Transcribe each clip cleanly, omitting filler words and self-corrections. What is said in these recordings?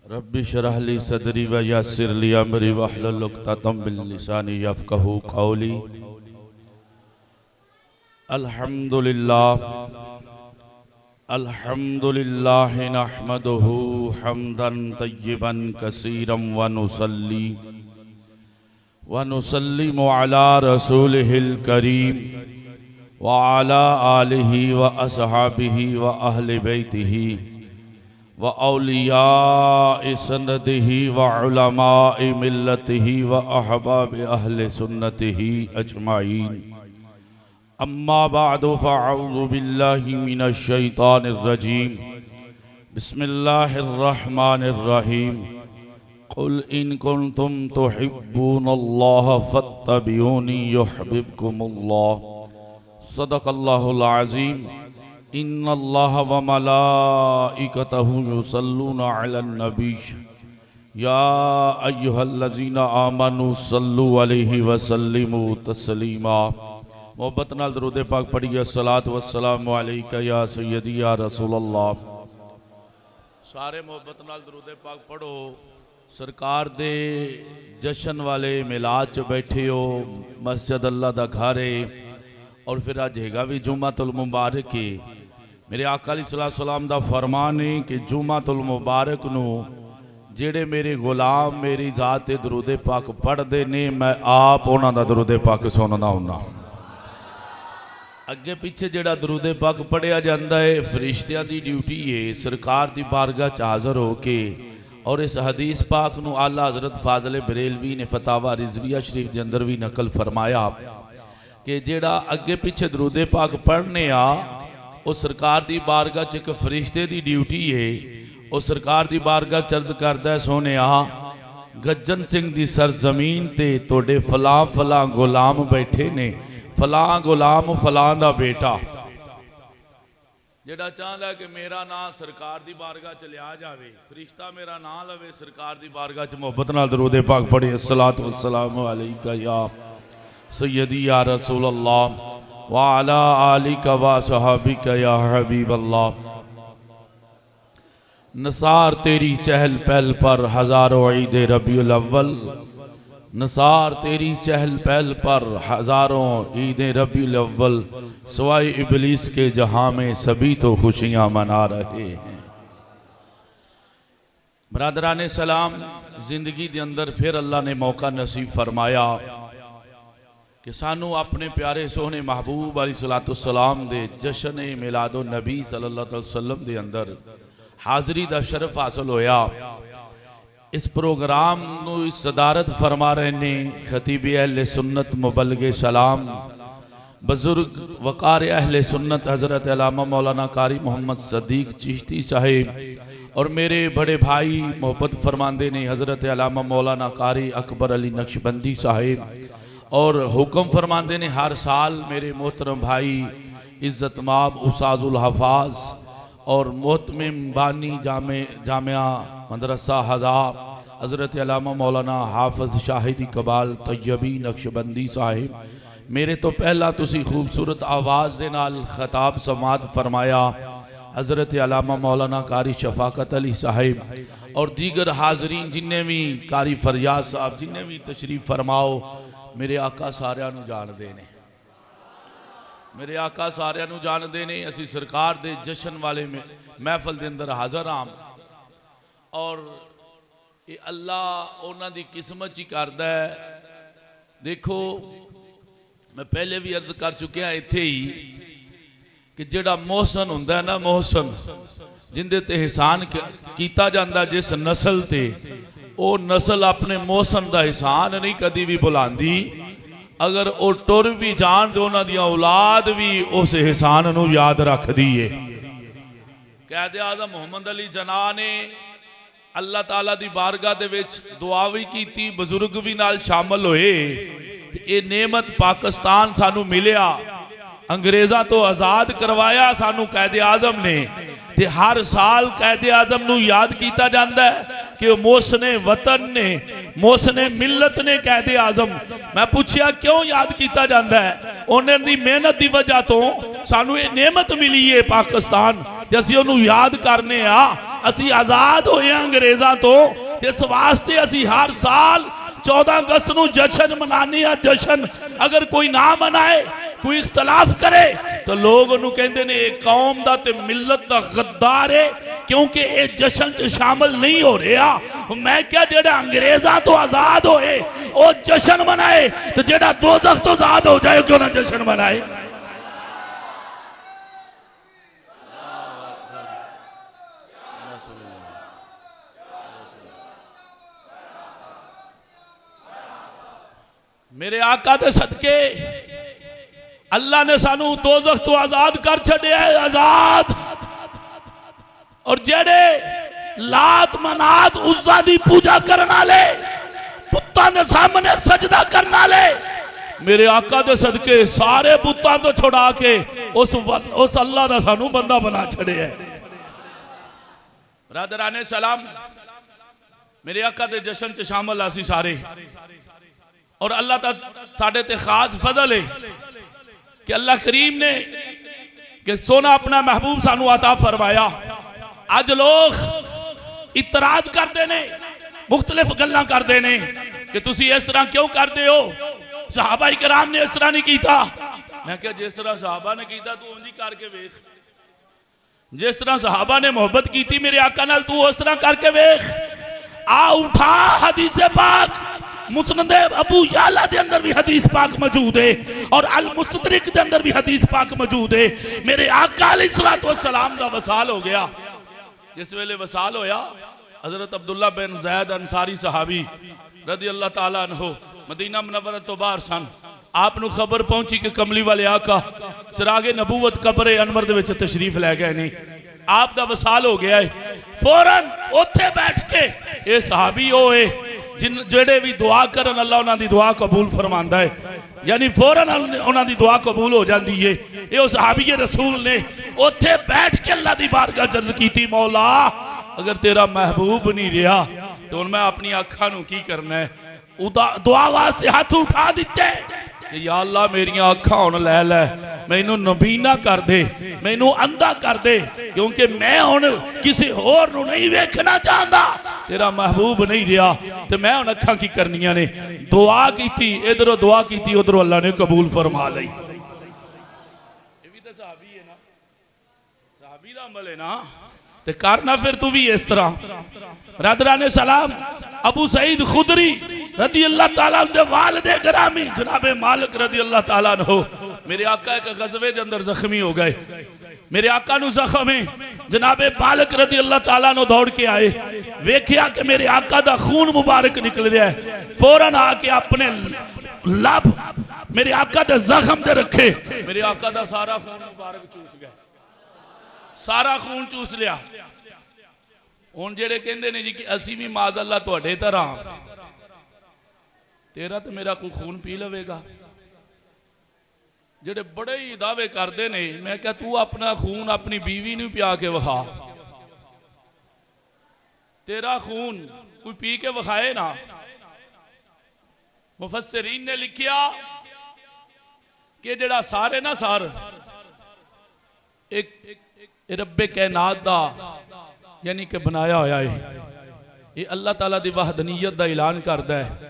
Rabbi शरह ली सदरी व यस्सिर ली अमरी वहलुल उक़दतम मिन लिसानी यफ़क़हू क़ौली। अल्हम्दुलिल्लाह अल्हम्दुलिल्लाह नहमदुहु हम्दन तय्यिबन कसीरन व नुसल्लिमु अला रसूलिहिल करीम व अला आलिहि व अस्हाबिहि व अहलि बैतिहि व औलियाए सनदिही व उलमाए मिल्लतिही व अहबाब अहले सुन्नतिही अजमाईन। अम्मा बादु फ़अऊज़ु बिल्लाहि मिनश शैतानिर रजीम। बिस्मिल्लाहिर रहमानिर रहीम। कुल इन कुंतुम तुहिब्बूनल्लाह फत्तबिऊनी युहब्बिबकुमुल्लाह। सदक़ल्लाहुल अज़ीम। इन्नल्लाह व मलाइकतहु युसल्लूना अलन नबी या अय्युहल्लज़ीना आमनू सल्लु अलैहि व सल्लिमू तस्लीमा। मोहब्बत नाल दरूद पाक पढ़िए। अस्सलातु वस्सलामु अलैका या सय्यदी या रसूलल्लाह। सारे मोहब्बत नाल दरूद पाक पढ़ो। सरकार दे जशन वाले मिलाद च बैठे हो, मस्जिद अल्लाह दा घर है और फिर अज हैगा भी जुम्मतुल मुबारक है। मेरे आका अलैहिस्सलाम दा फरमान है कि जुम्मतुल मुबारक नू जेड़े मेरे गुलाम मेरी जात ते दरूद पाक पढ़ते ने, मैं आप उन्हां दा दरूद पाक सुनना हुन्ना। अगे पिछे जेड़ा दरूद पाक पढ़िया जाता है, फरिश्तियां दी ड्यूटी है सरकार दी बारगाह च हाज़र हो के। और इस हदीस पाक नू आला हज़रत फाज़िल बरेलवी ने फतावा रिज़विया शरीफ के अंदर भी नकल फरमाया कि जेड़ा अगे पिछे दरूद पाक पढ़ने आ, वो सरकार दी बारगाह च एक फरिश्ते दी ड्यूटी है। वो सरकार दी बारगाह चर्ज करदा है, सोने गज्जन सिंह दी सरजमीन ते तोड़े फलां फलां गुलाम बैठे ने, फलां गुलाम फलां दा बेटा। जेड़ा चाहता है कि मेरा नाम सरकार दी बारगाह च लिया जावे, फरिश्ता मेरा नाम लवे सरकार दी बारगाह च, मोहब्बत नाल दरूद पाक पढ़े। अस्सलातु वस्सलामु अलैका या सय्यदी या रसूलल्लाह व अला आलिका व सहाबिका या हबीबल्लाह। नसार तेरी चहल पहल पर हजारों ईद रबीउल अव्वल, नसार तेरी चहल पहल पर हजारों ईद रबीउल अव्वल, सवाए इबलीस के जहां में सभी तो खुशियां मना रहे हैं। बरादराने सलाम, जिंदगी के अंदर फिर अल्लाह ने मौका नसीब फरमाया कि सानू अपने प्यारे सोहने महबूब अलैहिस्सलाम दे जश्न मिलादो नबी सल्लल्लाहु अलैहि वसल्लम दे अंदर हाज़री दा शरफ हासिल होया। इस प्रोग्राम नू सदारत फरमा रहे ने खतीब अहले सुन्नत मुबल्लिग सलाम बुजुर्ग वकार अहले सुन्नत हज़रत अल्लामा मौलाना कारी मोहम्मद सदीक चिश्ती साहिब, और मेरे बड़े भाई मोहब्बत फरमांदे ने हज़रत अल्लामा मौलाना कारी अकबर अली नक्शबंदी साहिब, और हुक्म फरमांदे ने हर साल मेरे मोहतरम भाई इज़्ज़त माब उस्ताजुल हफाज और मोहतमिम बानी जामिया मदरसा हज़ा हज़रत अल्लामा मौलाना हाफिज़ शाहिदी कबाल तैयबी नक्शबंदी साहिब, मेरे तो पहला तुसी खूबसूरत आवाज़ दे नाल खिताब समात फरमाया हज़रत अल्लामा मौलाना कारी शफाकत अली साहिब, और दीगर हाजरीन जिन्हें भी कारी फरियाद साहब जिन्हें भी तशरीफ फरमाओ, मेरे आका सारियां नू जानदे ने, मेरे आका सारियां नू जानदे ने। असी सरकार दे जश्न वाले महफल दे अंदर हाज़र हाँ, और ये अल्लाह उन्हां दी किस्मत ही करदा है। देखो मैं पहले भी अर्ज कर चुकिया इत्थे ही कि जेड़ा मोहसन हुंदा है ना, मोहसन जिंदे ते एहसान कीता जांदा जिस नस्ल ते, वो नस्ल अपने मोहसन दा एहसान नहीं कदी भी भुलांदी। अगर वो टुर भी जान तो उन्हां दी औलाद भी उस एहसान नू याद रखदी है। कैद आज़म मोहम्मद अली जना ने अल्लाह ताला दी बारगाह दे विच दुआ भी कीती, बुजुर्ग भी नाल शामिल होए। ये नेमत पाकिस्तान सानू मिलिया, अंग्रेज़ां तो आज़ाद करवाया सानू कैद आज़म ने, ते हर साल कैद आज़म नू याद किया जाता है कि मोहसने वतन ने, मोहसने मिलत ने कैद आज़म। मैं पूछया क्यों याद किया जाता है? उन्हें दी मेहनत की वजह तो सानू ये नेमत मिली है पाकिस्तान, ते असीं उहनूं याद करने आ। असी आज़ाद होए अंग्रेज़ों तो, इस वास्ते असी हर साल 14 अगस्त को जश्न मनाने। जश्न अगर कोई ना मनाए, कोई इख्तलाफ करे तो लोग उन्होंने कहते ने कौम दा ते मिलत दा गद्दार है, क्योंकि ये जश्न शामिल नहीं हो रहा। मैं क्या जेड़ा अंग्रेज़ों तो आज़ाद होए वो जश्न मनाए, तो जेड़ा दोज़ख तो आज़ाद हो जाए क्यों ना जश्न मनाए। मेरे आका दे सदके अल्लाह ने सानू दोज़ख तो आजाद कर छड़िया है, आजाद। और जेड़े लात मनात उज़्ज़ा दी पूजा करने वाले, पुत्तां दे सामने सजदा करने वाले, मेरे आका दे सदके सारे पुत्तां तो छुड़ा के उस अल्लाह दा सानू बंदा बना छड़िया है। बरादराने सलाम, मेरे आका दे जश्न च शामिल आसी सारे। और अल्लाह दा साडे ते खास फजल है कि अल्लाह करीम ने कि सोना अपना महबूब सानू अता फरमाया। अज लोग इतराज करते ने, मुख्तलिफ गल्लां करते ने कि तुसी इस तरह क्यों करते हो, सहाबा इकराम ने इस तरह नहीं किया। मैं क्या जिस तरह सहाबा ने किया तू उंजी करके वेख, जिस तरह सहाबा ने मोहब्बत की थी मेरे आका नाल तू उस तरह करके वेख। आ उठा हदीस पाक मुस्नद अबू याला दे अंदर भी हदीस पाक मौजूद है और अल मुस्तदरिक दे अंदर भी हदीस पाक मौजूद है। मेरे आका अलैहिस्सलातु वस्सलाम दा वसाल हो गया। जिस वेले वसाल होया, हजरत अब्दुल्ला बिन ज़ैद अंसारी सहाबी रदी अल्लाह ताला अन्हु मदीना मुनव्वरा तो बाहर सन। आप नु खबर पहुंची कि कमली वाले आका चिरागे नबूवत कब्रे अनवर दे विच तशरीफ लै गए ने, आप दा वसाल हो गया है। फौरन उत्थे बैठ के ये सहाबी होए जिन जेड़े भी दुआ करन अल्लाह उन्हां दी दुआ कबूल फरमांदा है, यानी फौरन उन्हां दी दुआ कबूल हो जाती है। ये उस सहाबी रसूल ने उत्थे बैठ के अल्लाह दी बारगाह च अर्ज़ कीती, मौला अगर तेरा महबूब नहीं रहा तो हुण मैं अपनी अखां नूं की करना है। दुआ वास्ते हाथ उठा दिते कि या अल्लाह मेरियां अखां हुण लै लै, मैनू नबीना कर दे, मैनू अंधा कर दे, क्योंकि मैं हुण किसी होर नूं नहीं वेखना चाहता, तेरा महबूब नहीं रहा तो मैं हुण अखां की करनियां ने। दुआ की, इधरों दुआ की, उधरों अल्लाह ने कबूल फरमा लई। ये भी तो सहाबी है ना, सहाबी दा अमल है ना, ते करना फिर तू भी इस तरह। रादराने सलाम, अबू सईद खुदरी रदी अल्लाह ताला दे वालिदे गिरामी जनाबे मालिक रदी अल्लाह ताला अन्हु मेरे आका एक गज़वे के अंदर जख्मी हो गए। मेरे आका नु जख्म है, जनाबे मालिक रदी अल्लाह ताला नु दौड़ के आए, वेख्या कि मेरे आका दा खून मुबारक निकल रहा है। फौरन आके अपने लब मेरे आका दे जख्म दे रखे, मेरे आका दा सारा खून मुबारक चूस गया, सारा खून चूस लिया। हुण जेड़े कहंदे ने जी कि असी भी माज़अल्लाह तुहाडे तरह, तेरा तो मेरा कोई खून पी लवेगा। जेड़े बड़े ही दावे करते ने, मैं क्या तू अपना खून अपनी बीवी नूं पिया के विखा, तेरा खून कोई पी के विखाए ना। मुफस्सिरीन ने लिखिया कि जेड़ा सारे ना सार एक रब्बे कायनात दा यानी कि बनाया होया है, ये अल्लाह ताला दी वहदनीयत दा ऐलान करदा है।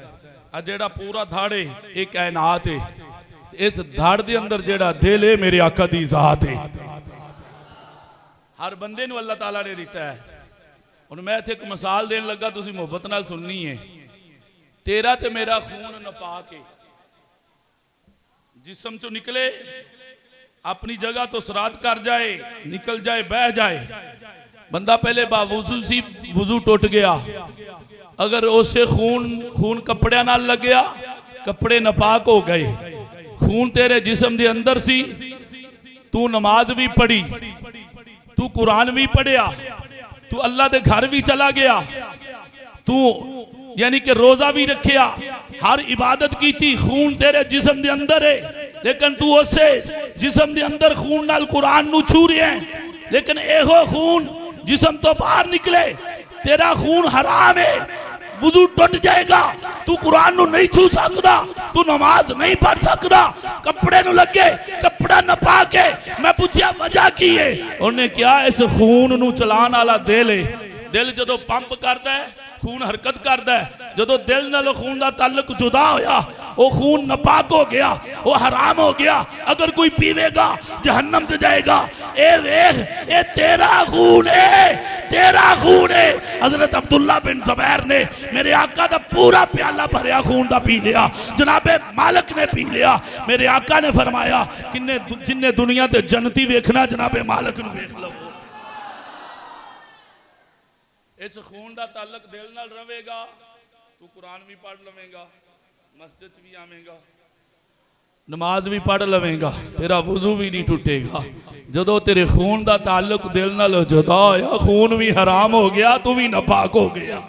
आ जेड़ा पूरा धाड़े ये कायनात है, इस धाड़ दे अंदर जेड़ा दिल है मेरे आका दी जात है। हर बंदे नूं अल्लाह ताला ने दिता है। हुण मैं इत्थे एक मिसाल देन लगा, तुसीं मुहब्बत नाल सुननी है। तेरा ते मेरा खून नपा के जिस्म चो निकले, अपनी जगह तो सरात कर जाए, निकल जाए, बह जाए। बंदा पहले बावुजू सी, वुजू टुट गया, अगर उसे खून कपड़े नाल लग गया, कपड़े नापाक हो गए। खून तेरे जिस्म दे अंदर सी, तू नमाज भी पढ़ी, तू कुरान भी पढ़िया, तू अल्लाह दे घर भी चला गया, तू यानी कि रोजा भी रखिया, हर इबादत की थी, खून तेरे जिस्म दे अंदर है, लेकिन तू उसे जिस्म दे अंदर खून नाल कुरान नू छू रहा है। लेकिन एहो खून जिस्म तो बाहर निकले, तेरा खून हराम है, वुजू टूट जाएगा, तू कुरान नू नहीं छू सकता, तू नमाज नहीं पढ़ सकता, कपड़े नू लगे, कपड़ा नपा के। मैं पूछा वजह की है, उन्हें क्या इस खून नू चलाने वाला दिल है, दिल जदों पंप करता है खून हरकत करता है, जदों दिल नालों खून का ताल्लुक जुदा होया वो खून नापाक हो गया, वो हराम हो गया। अगर कोई पीवेगा जहन्नम च जाएगा। ए वेख ए तेरा खून है, तेरा खून है। हजरत अब्दुल्ला बिन ज़ुबैर ने मेरे आका का पूरा प्याला भरिया खून का पी लिया, जनाबे मालिक ने पी लिया। मेरे आका ने फरमाया किन्ने जिन्ने दुनिया ते जन्नती वेखना जनाबे मालिक नूं वेख लो। इस खून का ताल्लुक दिल नाल रवेगा, तू कुरान भी पढ़ लवेगा, मस्जिद भी आवेगा, नमाज भी पढ़ लवेगा, तेरा वुजू भी नहीं टूटेगा। जदों तेरे खून का ताल्लुक दिल नाल जुदा होया, खून भी हराम हो गया, तू भी नापाक हो गया।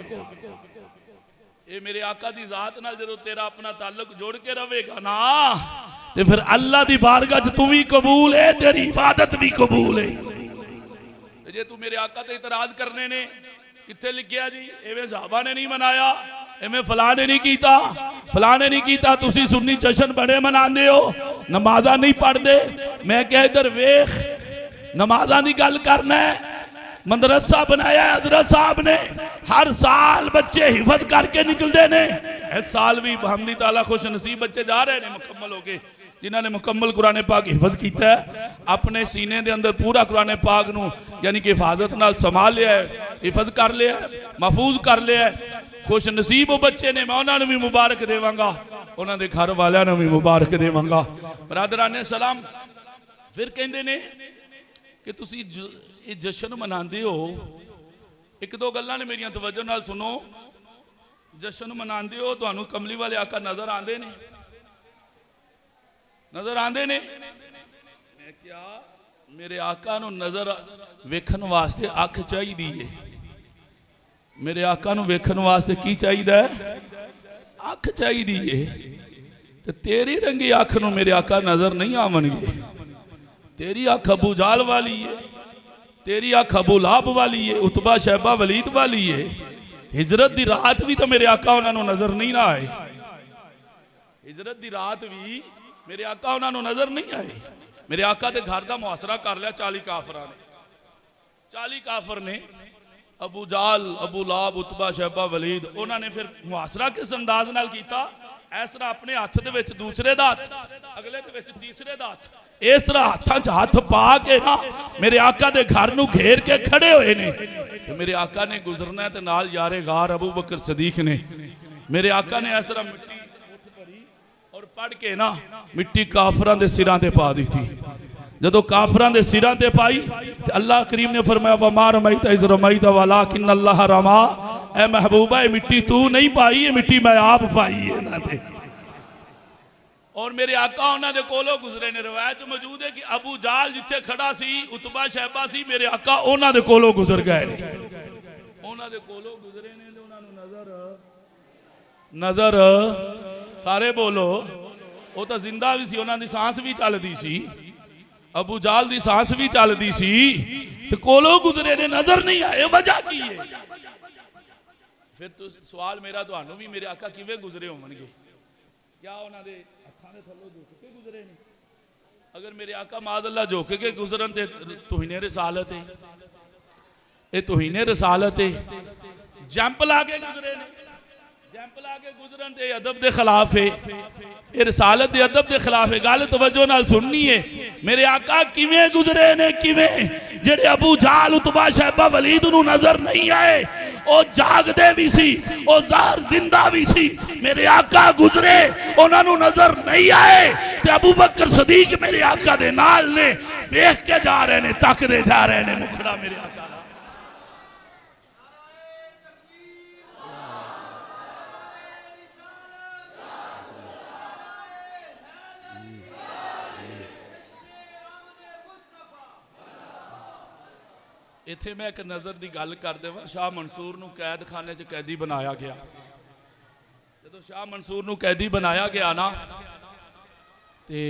ये मेरे आका दी जात नाल जदों तेरा अपना ताल्लुक जोड़ के रवेगा ना, ते फिर अल्लाह दी बारगाह च तू भी कबूल है, तेरी इबादत भी कबूल है। जे तू मेरे आका ते इतराज करने ने किथे लिखिया जी, एवें साहबा ने नहीं मनाया, एवें फला ने नहीं कीता, फला ने नहीं कीता, तुसी सुन्नी जश्न बड़े मनांदे हो, नमाज़ा नहीं पढ़ते। मैं क्या इधर वेख, नमाज़ा की गल करना है, मदरसा बनाया हजरत साहब ने, हर साल बच्चे हिफज करके निकलते ने। इस साल भी हमदी ताला खुश नसीब बच्चे जा रहे हैं मुकम्मल होके, जिन्होंने मुकम्मल कुरान पाक हिफज किया है, अपने सीने के अंदर पूरा कुरान पाक नूं यानी कि हिफाजत नाल संभाल लिया है, हिफज कर लिया है, महफूज कर लिया है। खुश नसीब वो बच्चे ने, मैं उन्होंने भी मुबारक देवांगा, उन्होंने घर वालों भी मुबारक देवांगा। बरादराने सलाम, फिर कहते ने कि तुसी ये जश्न मनाते हो, एक दो गल्लां ने मेरिया तवज्जो नाल सुनो। जश्न मनाते हो, तुहानू कमली वाले आका नजर आते ने, नजर आते ने। मैं क्या मेरे आका नू नजर वेखन वास्ते अख चाहिए, मेरे आका नू वेखन वास्ते की चाहिए, अख चाहिए। ते तेरी रंगी अख नू मेरे आका नजर नहीं आवणगे। तेरी अख अबू जाल वाली है, तेरी अख अबू लाहब वाली है, उतबा शैबा वलीद वाली है। हिजरत दी रात भी तो मेरे आका उन्होंने नजर नहीं ना आए, हिजरत दी रात भी मेरे आका उन्होंने नजर नहीं आए। मेरे आका के घर का मुहासरा कर लिया 40 काफर ने, 40 काफर ने, अबू जाल अबू लाहब उतबा शैबा वलीद, उन्होंने फिर मुहासरा किस अंदाज नाल कीता, इस तरह अपने हथ दे विच दूसरे दा हथ, अगले दे विच तीसरे दा हथ, इस तरह हाथों च हाथ पा के ना मेरे आका दे घर नूं घेर के खड़े हुए ने। मेरे आका ने गुजरना है ते नाल यारे गार अबू बकर सदीक ने, मेरे आका ने इस तरह मिट्टी और पढ़ के ना मिट्टी काफरां दे सिरां ते पा दी। जदों काफरां दे सिरां ते पाई ते अल्लाह करीम ने फरमाया वमा रमैता इज़ रमैता वलाकिन अल्लाह रमा। ए महबूबा ये मिट्टी तू नहीं पाई, ये मिट्टी मैं आप पाई है ना ते। और मेरे आका उन्होंने कोलों गुजरे ने, रवायत मौजूद है कि अबू जाल जिथे खड़ा सी, उतबा शैबा सी, मेरे आका उन्होंने कोलों गुजर गए, उन्होंने कोलों गुजरे ने, नजर सारे बोलो, वो तो जिंदा भी सी, उन्होंने सांस भी चलती सी, अबू जाल की सांस भी चलती सी, तो कोलों गुजरे ने नजर नहीं आए, वजह की है? फिर तो सवाल मेरा तुहानू भी, मेरे आका किवें गुजरे होणगे? क्या उन्होंने हत्थां दे थल्लों झुक के गुजरे ने? अगर मेरे आका माज़अल्लाह झुक के गुजरन ते तुहीने रिसालत है, ये तुहीने रिसालत है। जंप ला के गुजरे ने, जंप ला के गुजरन ते अदब के खिलाफ है, ये रिसालत दे अदब के खिलाफ है। गल तवज्जो नाल सुननी है, मेरे आका किवें गुजरे ने, किवें जेड़े अबू जाल उतबा शैबा वलीद नूं नजर नहीं आए, वो जागदे भी सी, वो ज़ाहिर जिंदा भी सी। मेरे आका गुजरे, उन्होंने नजर नहीं आए, ते अबू बकर सदीक मेरे आका दे नाल ने, वेख के जा रहे ने, तकदे जा रहे ने मुखड़ा मेरे आका। इत्थे मैं एक नज़र की गल कर देवां, शाह मंसूर नूं कैद खाने च कैदी बनाया गया। जदों शाह मंसूर नूं कैदी बनाया गया ना, ते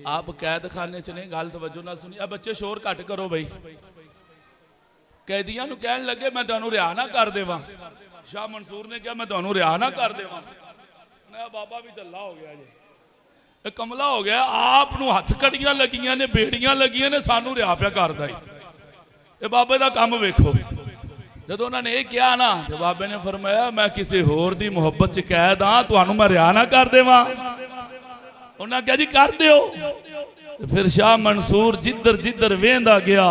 आप कैद खाने च ने, गल तवज्जो नाल सुनी। आ बच्चे शोर घट करो बई। कैदियां नूं कहन लगे मैं तुहानूं रिहा ना कर देवां। शाह मंसूर ने कहा मैं तुहानूं रिहा ना कर देवां। मैं बाबा भी झल्ला हो गया जी, कमला हो गया, आप नूं हथ कड़ियां लगियां ने, बेड़ियां लगियां ने, सानूं रिहा पिया करदा है। ये बाबे का काम वेखो, ਜਦੋਂ ਉਹਨਾਂ ਨੇ ਇਹ ਕਿਹਾ ਨਾ ਤੇ ਬਾਬੇ ਨੇ ਫਰਮਾਇਆ ਮੈਂ ਕਿਸੇ ਹੋਰ ਦੀ ਮੁਹੱਬਤ 'ਚ ਕੈਦ ਹਾਂ, ਤੁਹਾਨੂੰ ਮੈਂ ਰਿਆ ਨਾ ਕਰ ਦੇਵਾਂ। ਉਹਨਾਂ ਕਿਹਾ ਜੀ ਕਰ ਦਿਓ। फिर शाह मंसूर जिधर जिधर वेंदा गया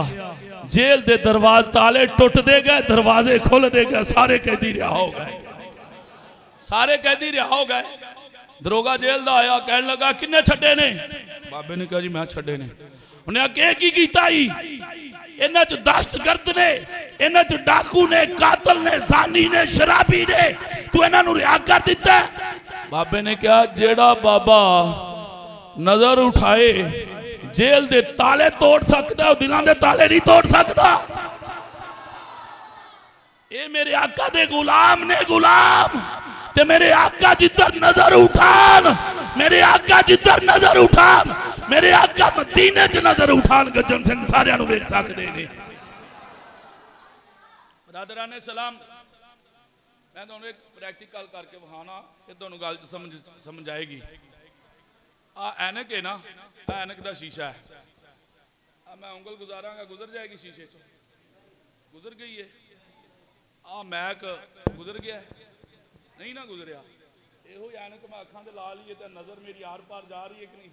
जेल दे दरवाजे ताले टुटते गए, दरवाजे खुलते गए, सारे कैदी रिहा हो गए, सारे कैदी रिहा हो गए। दरोगा जेल दा आया, कहने लगा किन्ने छड्डे ने? बाबे ने कहा जी मैं छड्डे ने। उन्हें आके की कीता ही? इन्हां च दहशतगर्द ने, इन्हां च डाकू ने, कातल ने, जानी ने, शराबी ने, तू इन्हां नूं रिहा कर दिता। बाबे ने कहा जेड़ा बाबा नजर उठाए जेल दे ताले तोड़ सकता है, दिलों दे ताले नहीं तोड़ सकता। ये मेरे आका दे गुलाम ने, गुलाम ते मेरे आका जिधर नजर उठान, मेरे आका जिधर नजर उठान, मेरे आका मदीने च नजर उठान गजन सिंह सारियां नूं वेख सकदे ने। बरादराने सलाम, मैं तुहानूं एक प्रैक्टिकल करके विखाना, ये तुहानूं गल समझ आएगी। आ ऐनक है ना, ऐनक का शीशा है, मैं उंगल गुजारांगा गुजर जाएगी शीशे च, गुजर गई है। आ मैक गुजर गया नहीं ना गुजरिया, यो ऐनक मैं अखां दे ला ली तो नजर मेरी आर पार जा रही है कि नहीं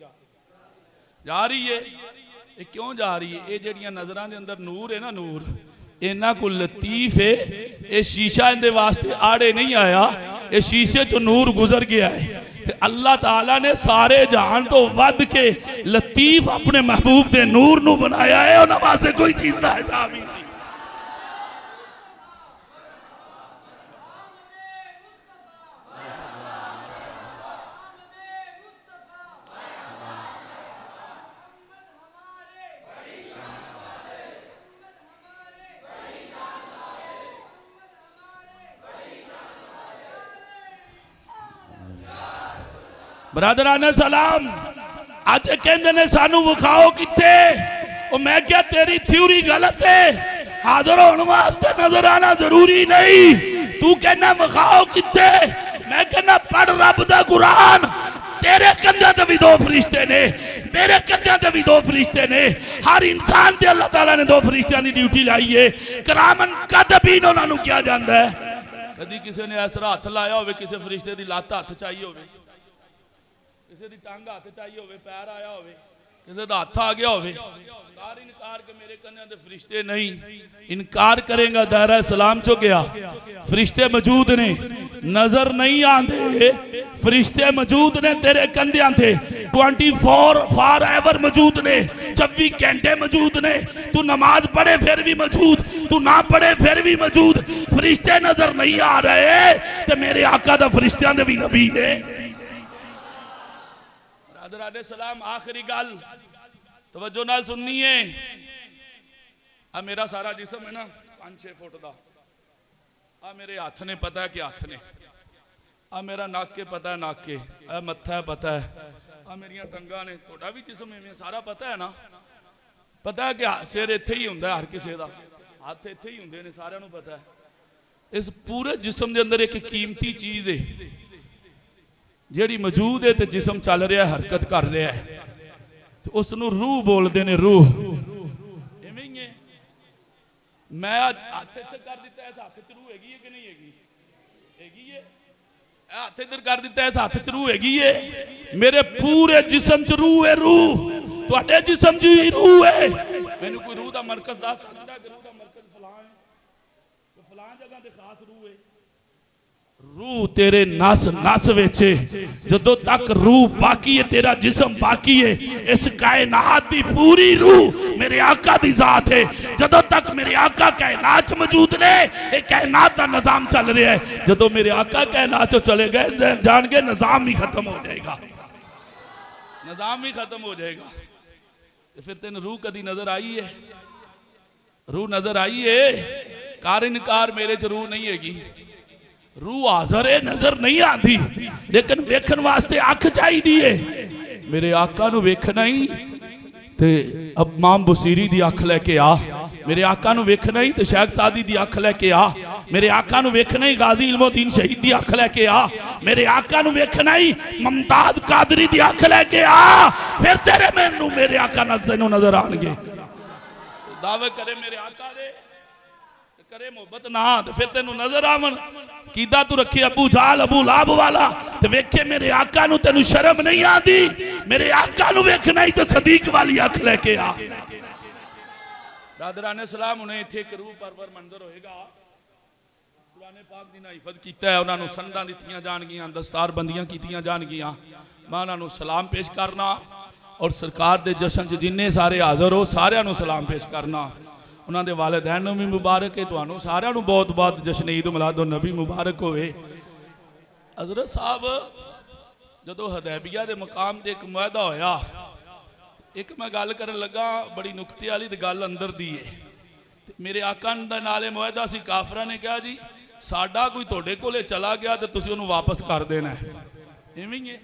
जा रही है? ये क्यों जा रही है? ये जड़ियां नजरां दे अंदर नूर है ना, नूर इन्ना को लतीफ है, ये शीशा इनके वास्ते आड़े नहीं आया, ये शीशे चो नूर गुजर गया है। अल्लाह ताला ने सारे जहान तो वध के लतीफ अपने महबूब दे नूर नू बनाया है, उन्हां वास्ते कोई चीज का हिसाब ही नहीं। बरादराने सलाम, अज कहते ने सानू विखाओ किथे? मैं क्या तेरी थ्योरी गलत है, हाजिर होने वास्ते नजर आना जरूरी नहीं। तू कहना विखाओ किथे, मैं कहना पढ़ रब दा कुरान। तेरे कंधे ते भी दो फरिश्ते ने, मेरे कंधे ते भी दो फरिश्ते ने, हर इंसान ते अल्लाह ताला ने दो फरिश्तियां दी ड्यूटी लाई है। करामन कातिबीन उन्हां नूं किया जांदा है। कदी किसी ने इस तरह हाथ लाया होवे, किसी फरिश्ते दी लत्त हाथ चाहिए होवे, किसी की टंग हाथ चाहिए होवे, पैर आया होवे, किसी का हाथ आ गया होवे, इनकार के मेरे कंधे दे फरिश्ते नहीं। इनकार करेगा दायरा सलाम चो गया। फरिश्ते मौजूद ने, नजर नहीं आते, फरिश्ते मौजूद ने तेरे कंधियां थे, 24 फॉर एवर मौजूद ने, 24 घंटे मौजूद ने। तू नमाज पढ़े फिर भी मौजूद, तू ना पढ़े फिर भी मौजूद। फरिश्ते नजर नहीं आ रहे तो मेरे आका दा फरिश्तियां दे भी नबी ने। सलाम, आखिरी गल तवज्जो नाल सुननी है। आ मेरा सारा जिस्म है ना 5-6 फुट का, आ मेरे हाथ ने पता है कि हाथ ने, आ मेरा नक के पता है नक के, आ मत्था है पता है, आ मेरिया टंगा ने, थोड़ा भी जिस्म इवें सारा पता है ना। पता है कि सिर इत्थे ही हुंदा है, हर किसी का हाथ इत्थे ही हुंदे ने, सारियां नूं पता है। इस पूरे जिस्म के अंदर एक कीमती चीज़ है जिहड़ी मौजूद है, तो जिस्म चल रहा है, हरकत कर रहा है, तो उसनूं रूह बोलते हैं। रूह इवें ही है। मैं हाथ इत्थे कर दिता, इस हाथ च रूह हैगी है कि नहीं हैगी? हैगी है। हाथ इधर कर दिता, इस हाथ च रूह हैगी है। मेरे पूरे जिस्म च रूह है। रूह तुहाडे जिस्म च ही रूह है। मैनूं कोई रूह का मरकज दस सकदा कि रूह का मरकज फलां है, तो फलां जगह ते खास रूह है। रूह तेरे नस नस विच, जदों तक रूह बाकी है, तेरा जिस्म बाकी है। इस कायनात की पूरी रूह मेरे आका दी जात है। जदों तक मेरे आका कायनात मौजूद ने, ये कायनात का निजाम चल रहा है। जदों मेरे आका कायनात चले गए जान के निजाम ही खत्म हो जाएगा, निजाम ही खत्म हो जाएगा। तो फिर तेन रूह कदी नजर आई है? रूह नजर आई है? कार इनकार मेरे च रूह नहीं हैगी। रूह हाजर है, नजर नहीं आती, लेकिन वेखन वास्ते अख चाहिए। मेरे आका नूं वेखना ही ते अब इमाम बुसीरी दी अख लैके आ, मेरे आका नूं वेखना ही तो शेख सादी दी अख लैके आ, मेरे आका नूं वेखना ही गाजी इल्मुद्दीन शहीद दी अख लैके आ, मेरे आका नूं वेखना ही मुमताज कादरी दी अख लैके आ। फिर तेरे मैनू मेरे आका तैनूं नजर आएंगे। दावे करे मेरे आका दे, करे मोहब्बत ना तो फिर तेन नजर आवन कीदा तू रखे अबू जाल अबू लाभ वाला ते वेखे मेरे आका नू तेनू शर्म नहीं आती मेरे आका नू वेखना ही तो सदीक वाली अख लेके आ रादराने सलाम उन्हें इत्थे एक रूह परवर मंदिर होएगा कुरान पाक दी ना हिफाजत कीता है उन्होंने संदां दित्तियां जाणगियां दस्तार बंदियां कीतियां जाणगियां मैं उन्होंने सलाम पेश करना और सरकार दे जश्न च जिन्ने सारे हाज़र हो सारिआं नू सलाम पेश करना उन्होंने वालिदैन नू भी मुबारक है तुहानू सारिआं नू बहुत बहुत जश्न ईद मिलादुन नबी मुबारक होवे हज़रत साहब जदों हदैबिया के मुकाम ते एक मुआहदा होया एक मैं गल करन लगा बड़ी नुकते वाली तो गल अंदर दी है मेरे आका नाले मुआहदा सी काफरा ने कहा जी साडा कोई तुहाडे कोले चला गया तो तुसीं उहनूं वापस कर देना है इवें ही है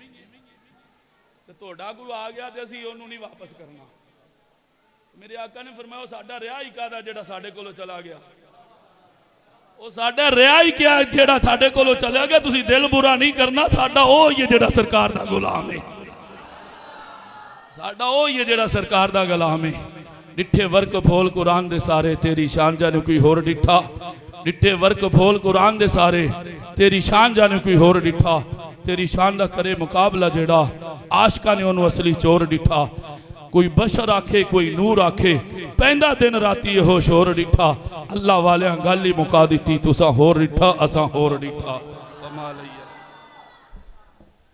तो तुहाडा कोई आ गया तो असीं उहनूं नहीं वापस करना मेरे आका ने फरमाया वो साडा रिहा ही कादा जिहड़ा साडे कोलों चला गया वो साडा रिहा ही क्या जिहड़ा साडे कोलों चला गया तुसीं दिल बुरा नहीं करना साडा ओह ही है जिहड़ा सरकार दा गुलाम है साडा ओह ही है जिहड़ा सरकार दा गुलाम है डिठे वर्क फोल कुरान दे सारे तेरी शान जाने कोई होर डिठा डिठे वर्क फोल कुरान दे सारे तेरी शान जाने कोई होर डिठा तेरी शान दा करे मुकाबला जेड़ा आशका ने उन्होंने असली चोर डिठा कोई बशर आखे कोई नूर आखे पैंदा दिन राती हो शोर डिठा अल्लाह वाले गल ही मुका दी तुसा होर डिठा असा होर डिठा कमाल है।